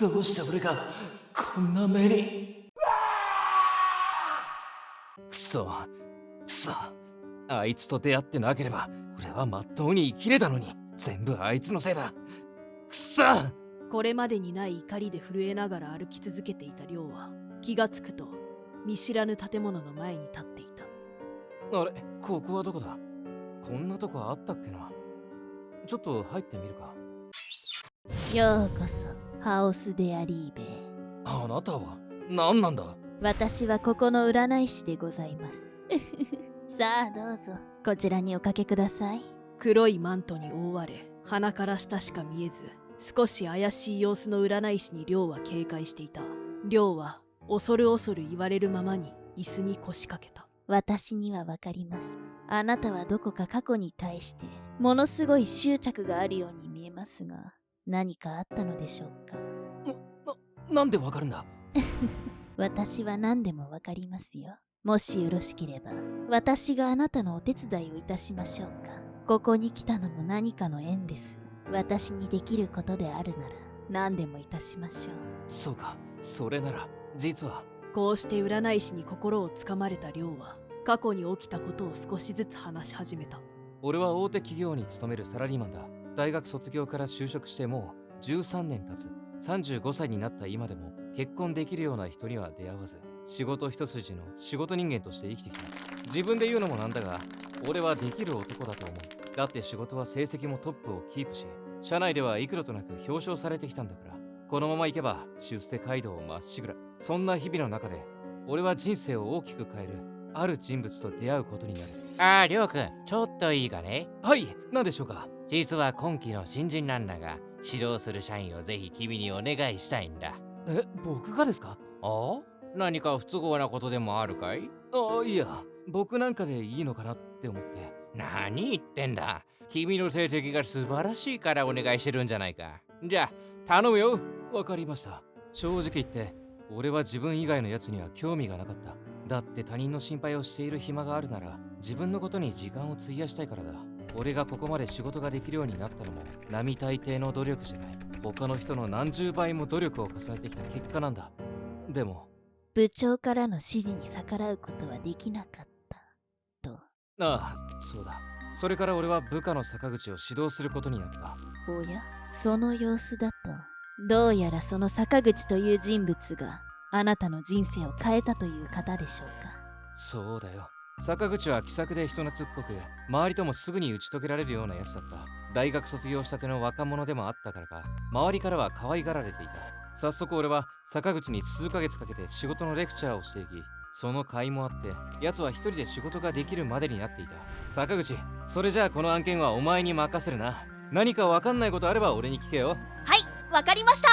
どうして俺がこんな目に。くそくそ、あいつと出会ってなければ俺はまっとうに生きれたのに、全部あいつのせいだ。くそ。これまでにない怒りで震えながら歩き続けていた亮は、気がつくと見知らぬ建物の前に立っていた。あれ、ここはどこだ？こんなとこあったっけな。ちょっと入ってみるか。ようこそハオス・デ・アリーベ。あなたは何なんだ？私はここの占い師でございますさあどうぞこちらにおかけください。黒いマントに覆われ、鼻から下しか見えず、少し怪しい様子の占い師に亮は警戒していた。亮は恐る恐る言われるままに椅子に腰掛けた。私にはわかります。あなたはどこか過去に対してものすごい執着があるように見えますが、何かあったのでしょうか？なんでわかるんだ？私は何でもわかりますよ。もしよろしければ私があなたのお手伝いをいたしましょうか。ここに来たのも何かの縁です。私にできることであるなら何でもいたしましょう。そうか、それなら実は。こうして占い師に心をつかまれた亮は、過去に起きたことを少しずつ話し始めた。俺は大手企業に勤めるサラリーマンだ。大学卒業から就職してもう13年経つ。35歳になった今でも結婚できるような人には出会わず、仕事一筋の仕事人間として生きてきた。自分で言うのもなんだが、俺はできる男だと思う。だって仕事は成績もトップをキープし、社内では幾度となく表彰されてきたんだから、このままいけば出世街道まっしぐら。そんな日々の中で俺は人生を大きく変えるある人物と出会うことになる。りょうくん、ちょっといいかね？はい、何でしょうか？実は今期の新人なんだが、指導する社員をぜひ君にお願いしたいんだ。僕がですか？何か不都合なことでもあるかい？いや、僕なんかでいいのかなって思って。何言ってんだ。君の成績が素晴らしいからお願いしてるんじゃないか。じゃあ頼むよ。わかりました。正直言って俺は自分以外のやつには興味がなかった。だって他人の心配をしている暇があるなら自分のことに時間を費やしたいからだ。俺がここまで仕事ができるようになったのも並大抵の努力じゃない。他の人の何十倍も努力を重ねてきた結果なんだ。でも部長からの指示に逆らうことはできなかったと。ああ、そうだ。それから俺は部下の坂口を指導することになった。おや、その様子だとどうやらその坂口という人物があなたの人生を変えたという方でしょうか？そうだよ。坂口は気さくで人懐っこく、周りともすぐに打ち解けられるようなやつだった。大学卒業したての若者でもあったからか、周りからは可愛がられていた。早速俺は坂口に数ヶ月かけて仕事のレクチャーをしていき、その甲斐もあって奴は一人で仕事ができるまでになっていた。坂口、それじゃあこの案件はお前に任せるな。何か分かんないことあれば俺に聞けよ。はい、わかりました。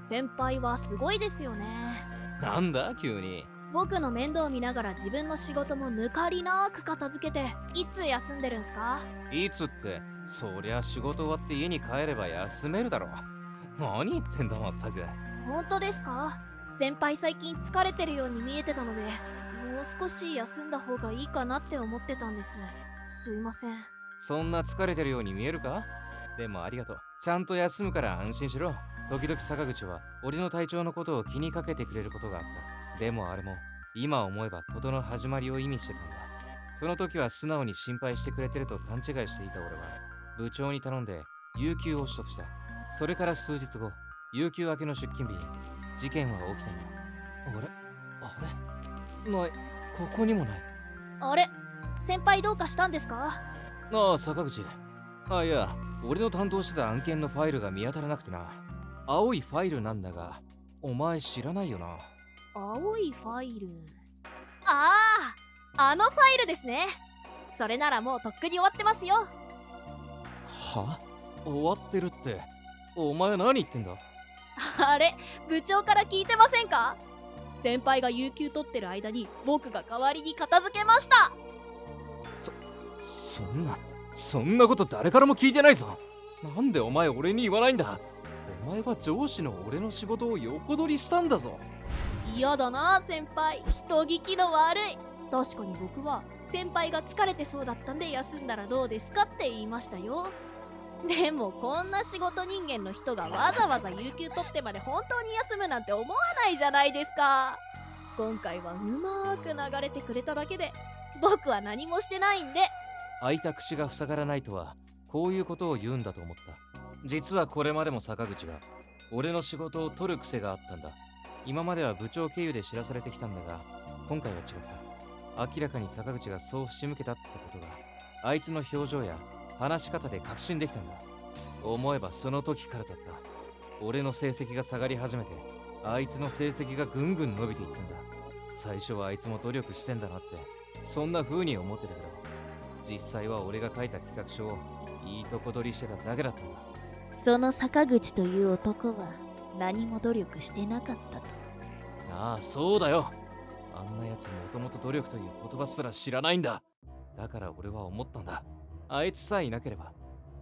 先輩はすごいですよね。なんだ急に。僕の面倒見ながら自分の仕事も抜かりなく片付けて、いつ休んでるんすか？いつって、そりゃ仕事終わって家に帰れば休めるだろ。何言ってんだまったく。本当ですか？先輩最近疲れてるように見えてたので、もう少し休んだ方がいいかなって思ってたんです。すいません。そんな疲れてるように見えるか？でもありがとう。ちゃんと休むから安心しろ。時々坂口は俺の体調のことを気にかけてくれることがあった。でもあれも今思えば事の始まりを意味してたんだ。その時は素直に心配してくれてると勘違いしていた俺は部長に頼んで有給を取得した。それから数日後、有給明けの出勤日に事件は起きたんだ。あれない。ここにもない。あれ、先輩どうかしたんですか？ああ、坂口。いや、俺の担当してた案件のファイルが見当たらなくてな。青いファイルなんだが、お前知らないよな。青いファイル。あのファイルですね。それならもうとっくに終わってますよ。は？終わってるって、お前何言ってんだ？あれ、部長から聞いてませんか？先輩が有給取ってる間に僕が代わりに片付けました。そんなこと誰からも聞いてないぞ。なんでお前俺に言わないんだ？お前は上司の俺の仕事を横取りしたんだぞ。嫌だな先輩、人聞きの悪い。確かに僕は先輩が疲れてそうだったんで休んだらどうですかって言いましたよ。でもこんな仕事人間の人がわざわざ有給取ってまで本当に休むなんて思わないじゃないですか。今回はうまーく流れてくれただけで、僕は何もしてないんで。開いた口が塞がらないとはこういうことを言うんだと思った。実はこれまでも坂口は俺の仕事を取る癖があったんだ。今までは部長経由で知らされてきたんだが、今回は違った。明らかに坂口がそう仕向けたってことがあいつの表情や話し方で確信できたんだ。思えばその時からだった。俺の成績が下がり始めて、あいつの成績がぐんぐん伸びていったんだ。最初はあいつも努力してんだなって、そんな風に思ってたけど、実際は俺が書いた企画書をいいとこ取りしてただけだったんだ。その坂口という男は何も努力してなかったと。ああ、そうだよ。あんなやつもともと努力という言葉すら知らないんだ。だから俺は思ったんだ。あいつさえいなければ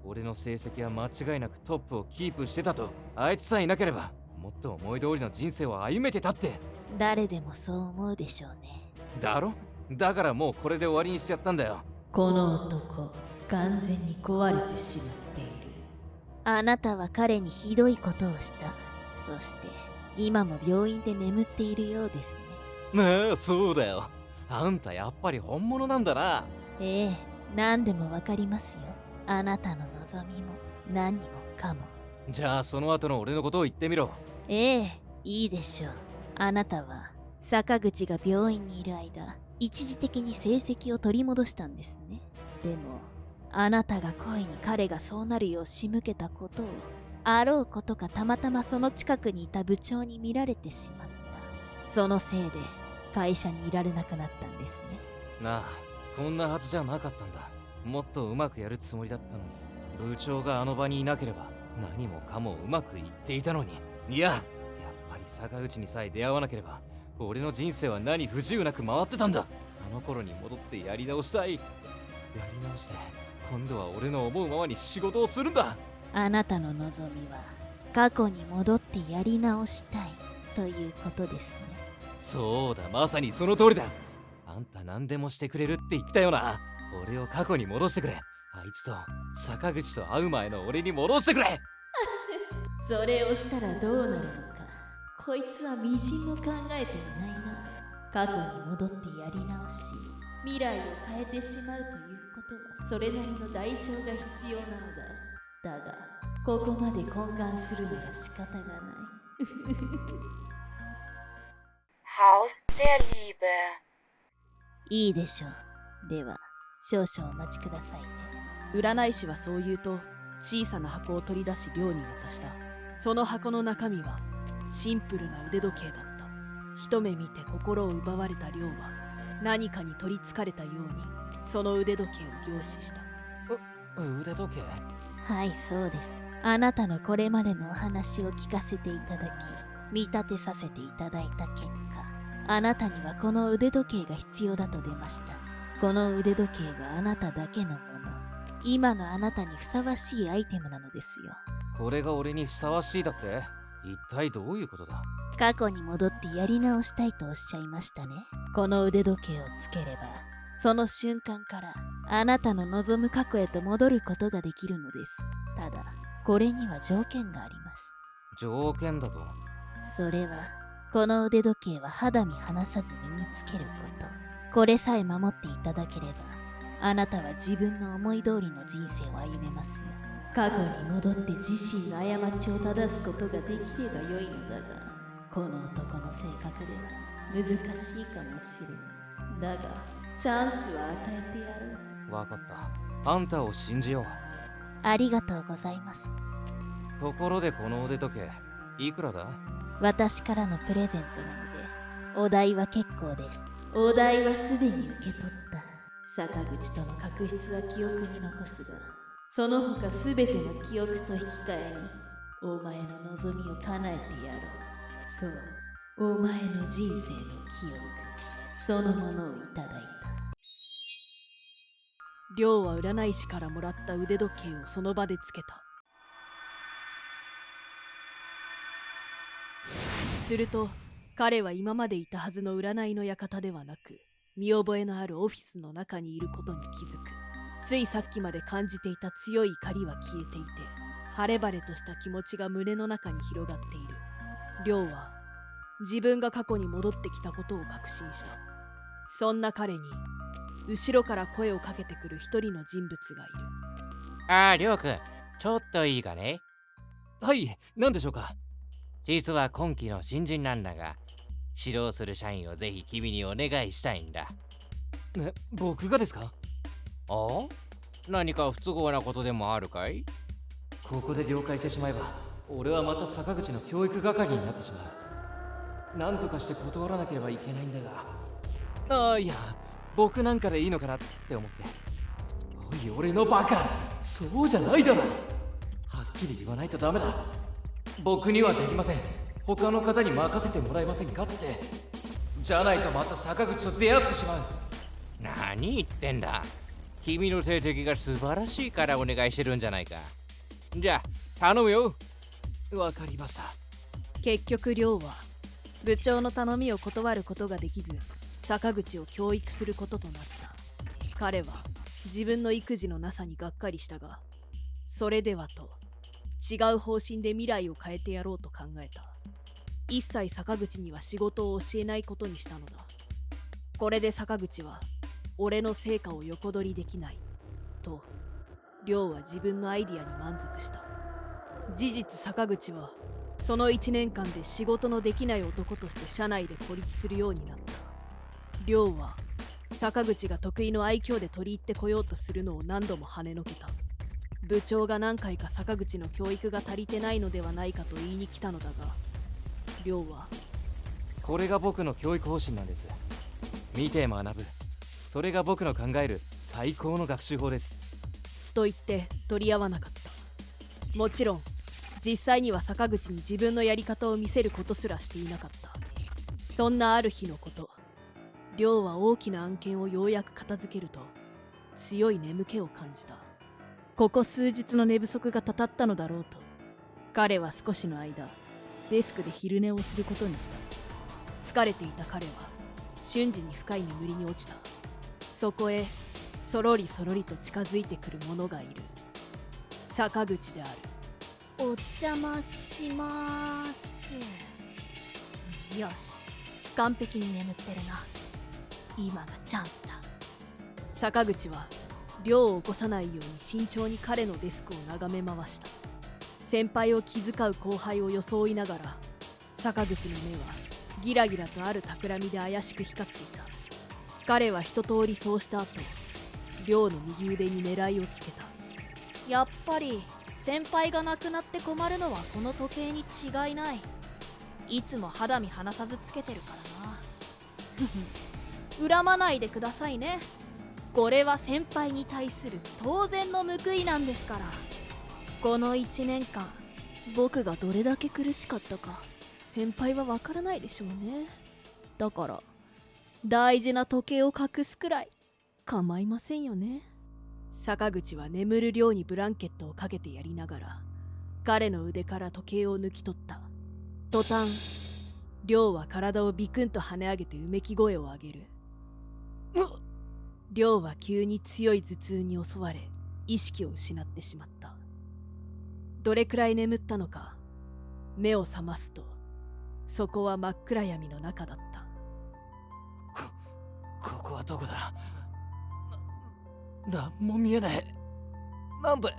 俺の成績は間違いなくトップをキープしてたと。あいつさえいなければもっと思い通りの人生を歩めてたって。誰でもそう思うでしょうね。だろ？だからもうこれで終わりにしちゃったんだよ。この男、完全に壊れてしまっている。あなたは彼にひどいことをした。そして今も病院で眠っているようですね。ねえ、そうだよ。あんたやっぱり本物なんだな。ええ、何でもわかりますよ。あなたの望みも何もかも。じゃあその後の俺のことを言ってみろ。ええ、いいでしょう。あなたは坂口が病院にいる間、一時的に成績を取り戻したんですね。でもあなたが恋に彼がそうなるよう仕向けたことを、あろうことかたまたまその近くにいた部長に見られてしまった。そのせいで会社にいられなくなったんですね。なあ、こんなはずじゃなかったんだ。もっとうまくやるつもりだったのに、部長があの場にいなければ何もかもうまくいっていたのに。いや、やっぱり坂口にさえ出会わなければ俺の人生は何不自由なく回ってたんだ。あの頃に戻ってやり直したい。やり直して今度は俺の思うままに仕事をするんだ。あなたの望みは過去に戻ってやり直したいということですね。そうだ、まさにその通りだ。あんた何でもしてくれるって言ったよな。俺を過去に戻してくれ。あいつと坂口と会う前の俺に戻してくれ。それをしたらどうなるのか、こいつはみじんも考えていないな。過去に戻ってやり直し、未来を変えてしまうということはそれなりの代償が必要なのだ。だがここまで懇願するのは仕方がない。Haus der Liebe。 いいでしょう。では少々お待ちくださいね。占い師はそう言うと小さな箱を取り出し亮に渡した。その箱の中身はシンプルな腕時計だった。一目見て心を奪われた亮は何かに取りつかれたようにその腕時計を凝視した。腕時計？はい、そうです。あなたのこれまでのお話を聞かせていただき、見立てさせていただいた結果、あなたにはこの腕時計が必要だと出ました。この腕時計はあなただけのもの。今のあなたにふさわしいアイテムなのですよ。これが俺にふさわしいだって？一体どういうことだ？過去に戻ってやり直したいとおっしゃいましたね。この腕時計をつければ、その瞬間からあなたの望む過去へと戻ることができるのです。ただ、これには条件があります。条件だと？それは、この腕時計は肌身離さず身につけること。これさえ守っていただければ、あなたは自分の思い通りの人生を歩めますよ。過去に戻って自身の過ちを正すことができればよいのだが、この男の性格では難しいかもしれない。だが、チャンスは与えてやろう。わかった。あんたを信じよう。ありがとうございます。ところでこの腕時計、いくらだ？私からのプレゼントなので、お代は結構です。お代はすでに受け取った。坂口との確執は記憶に残すが、その他すべての記憶と引き換えに、お前の望みを叶えてやろう。そう、お前の人生の記憶、そのものをいただいた。亮は占い師からもらった腕時計をその場でつけた。すると彼は今までいたはずの占いの館ではなく、見覚えのあるオフィスの中にいることに気づく。ついさっきまで感じていた強い怒りは消えていて、晴れ晴れとした気持ちが胸の中に広がっている。亮は自分が過去に戻ってきたことを確信した。そんな彼に後ろから声をかけてくる一人の人物がいる。ああ、りょうくん、ちょっといいかね。はい、何でしょうか。実は今期の新人なんだが、指導する社員をぜひ君にお願いしたいんだ。ね、僕がですか？お？何か不都合なことでもあるかい？ここで了解してしまえば、俺はまた坂口の教育係になってしまう。何とかして断らなければいけないんだが。いや、僕なんかでいいのかなって思って。おい、俺のバカ、そうじゃないだろ。はっきり言わないとダメだ。僕にはできません。他の方に任せてもらえませんかって。じゃないとまた坂口と出会ってしまう。何言ってんだ。君の成績が素晴らしいからお願いしてるんじゃないか。じゃあ頼むよ。わかりました。結局亮は部長の頼みを断ることができず、坂口を教育することとなった。彼は自分の育児のなさにがっかりしたが、それではと違う方針で未来を変えてやろうと考えた。一切坂口には仕事を教えないことにしたのだ。これで坂口は俺の成果を横取りできないと、亮は自分のアイディアに満足した。事実坂口はその1年間で仕事のできない男として社内で孤立するようになった。亮は坂口が得意の愛嬌で取り入ってこようとするのを何度も跳ねのけた。部長が何回か坂口の教育が足りてないのではないかと言いに来たのだが、亮はこれが僕の教育方針なんです。見て学ぶ。それが僕の考える最高の学習法です。と言って取り合わなかった。もちろん実際には坂口に自分のやり方を見せることすらしていなかった。そんなある日のこと、亮は大きな案件をようやく片付けると強い眠気を感じた。ここ数日の寝不足がたたったのだろうと、彼は少しの間デスクで昼寝をすることにした。疲れていた彼は瞬時に深い眠りに落ちた。そこへそろりそろりと近づいてくる者がいる。坂口である。お邪魔しまーす。よし、完璧に眠ってるな。今がチャンスだ。坂口は亮を起こさないように慎重に彼のデスクを眺め回した。先輩を気遣う後輩を装いながら、坂口の目はギラギラとある企みで怪しく光っていた。彼は一通りそうした後、亮の右腕に狙いをつけた。やっぱり先輩が亡くなって困るのはこの時計に違いない。いつも肌身離さずつけてるからな。恨まないでくださいね。これは先輩に対する当然の報いなんですから。この1年間僕がどれだけ苦しかったか先輩はわからないでしょうね。だから大事な時計を隠すくらい構いませんよね。坂口は眠る亮にブランケットをかけてやりながら彼の腕から時計を抜き取った。途端亮は体をビクンと跳ね上げてうめき声を上げる。亮は急に強い頭痛に襲われ意識を失ってしまった。どれくらい眠ったのか目を覚ますと、そこは真っ暗闇の中だった。ここはどこだ？なんも見えない。なんで？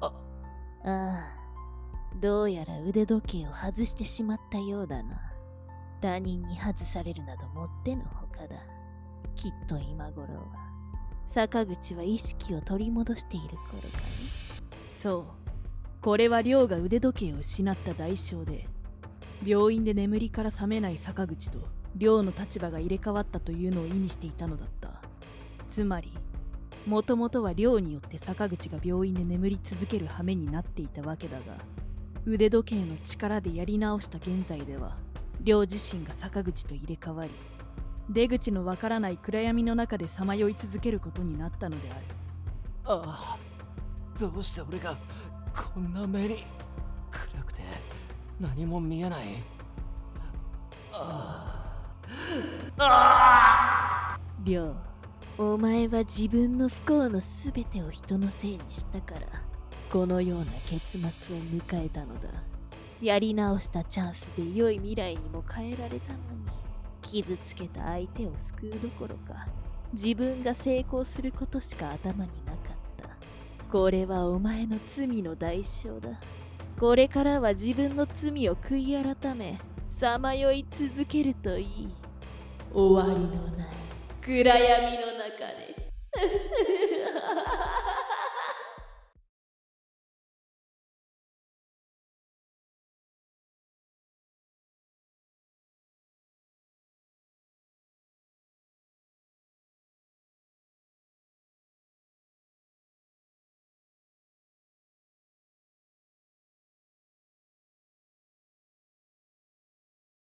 ああ、どうやら腕時計を外してしまったようだな。他人に外されるなどもってのほかだ。きっと今頃は坂口は意識を取り戻している頃かね。そう、これは亮が腕時計を失った代償で、病院で眠りから覚めない坂口と亮の立場が入れ替わったというのを意味していたのだった。つまりもともとは亮によって坂口が病院で眠り続ける羽目になっていたわけだが、腕時計の力でやり直した現在では亮自身が坂口と入れ替わり、出口のわからない暗闇の中でさまよい続けることになったのである。ああ、どうして俺がこんな目に。暗くて何も見えない。亮、お前は自分の不幸のすべてを人のせいにしたから、このような結末を迎えたのだ。やり直したチャンスで良い未来にも変えられたのに、傷つけた相手を救うどころか、自分が成功することしか頭になかった。これはお前の罪の代償だ。これからは自分の罪を悔い改め、さまよい続けるといい。終わりのない暗闇の